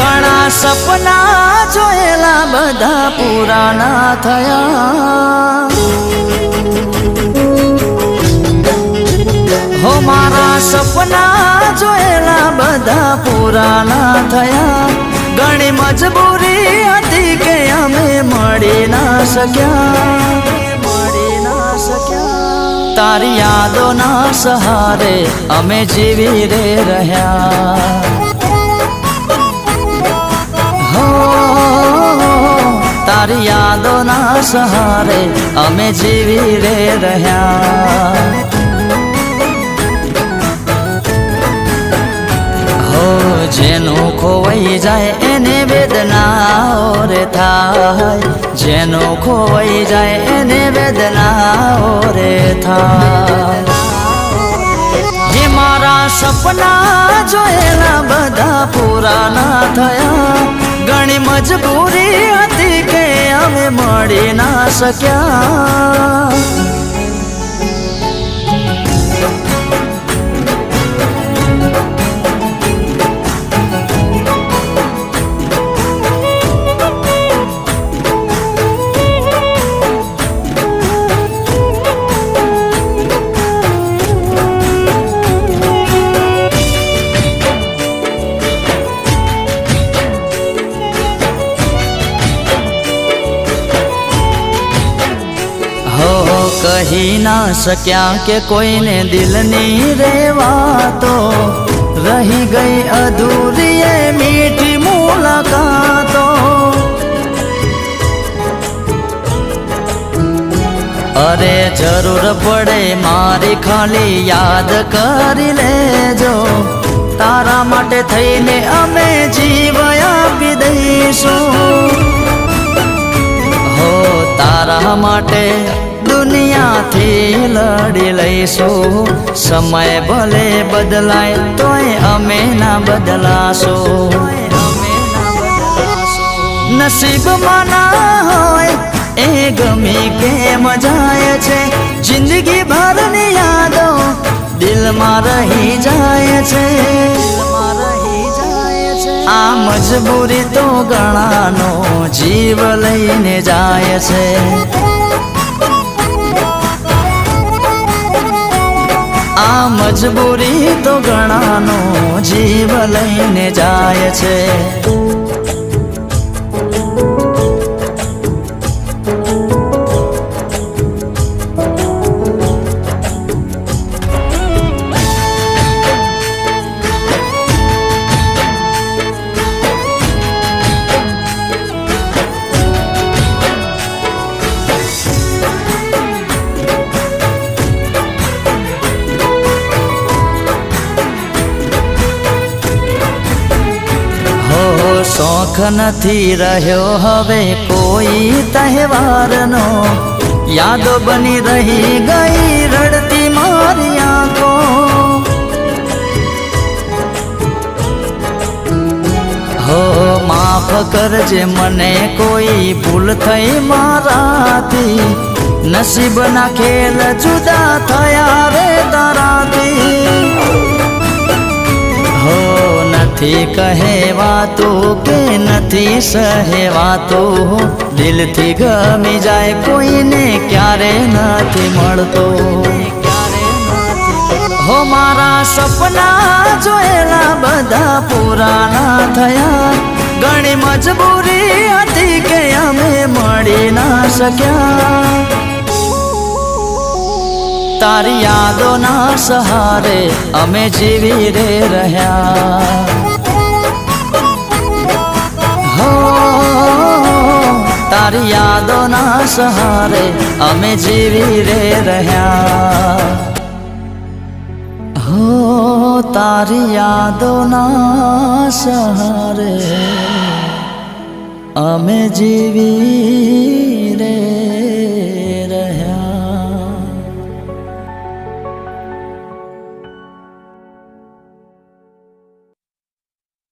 ઘણા સપના જોયેલા બધા પૂરાના થયા હો મારા સપના જોયેલા બધા પૂરાના થયા ઘણી મજબૂરી હતી કે અમે મળી ના શક્યા તારી યાદોના સહારે અમે જીવી રે રહ્યા તારી યાદોના સહારે અમે જીવી રે રહ્યા હો જેનું ખોવાઈ જાય એને વેદનાઓ રે થાય જેનું ખોવાઈ જાય એને વેદનાઓ રે થાય જે મારા સપના જોયેલા બધા પૂરાના થયા ઘણી મજબૂરી હતી કે અમે મળી ના શક્યા કહી ના શક્યા કે કોઈને દિલની રે વાતો રહી ગઈ અધૂરી એ મીઠી મુલાકાતો અરે જરૂર પડે મારી ખાલી યાદ કરી લેજો તારા માટે થઈને અમે જીવ આપી દઈશું હો તારા માટે દુનિયાથી લડી લઈશું સમય ભલે બદલાય તોય અમે ના બદલાશું નસીબમાં ના હોય એ ગમી કેમ જાય છે જિંદગી ભરની યાદો દિલમાં રહી જાય છે આ મજબૂરી તો ઘણાનો જીવ લઈને જાય છે આ મજબૂરી તો ઘણાનો જીવ લઈને જાય છે શોખ નથી રહ્યો હવે કોઈ તહેવારનો યાદો બની રહી ગઈ રડતી મારી આંખો હો માફ કરજે મને કોઈ ભૂલ થઈ મારાથી નસીબના ખેલ જુદા થયા રે તારાથી હો નથી કહેવાતું કે નથી સહેવાતું દિલથી ગમી જાય કોઈને ક્યારે નથી મળતો હો મારા સપના જોયેલા બધા પૂરાના થયા ઘણી મજબૂરી હતી કે અમે મળી ના શક્યા તારી યાદોના સહારે અમે જીવી રે રહ્યા હો તારી યાદોના સહારે અમે જીવી રે રહ્યા હો તારી યાદોના સહારે અમે જીવી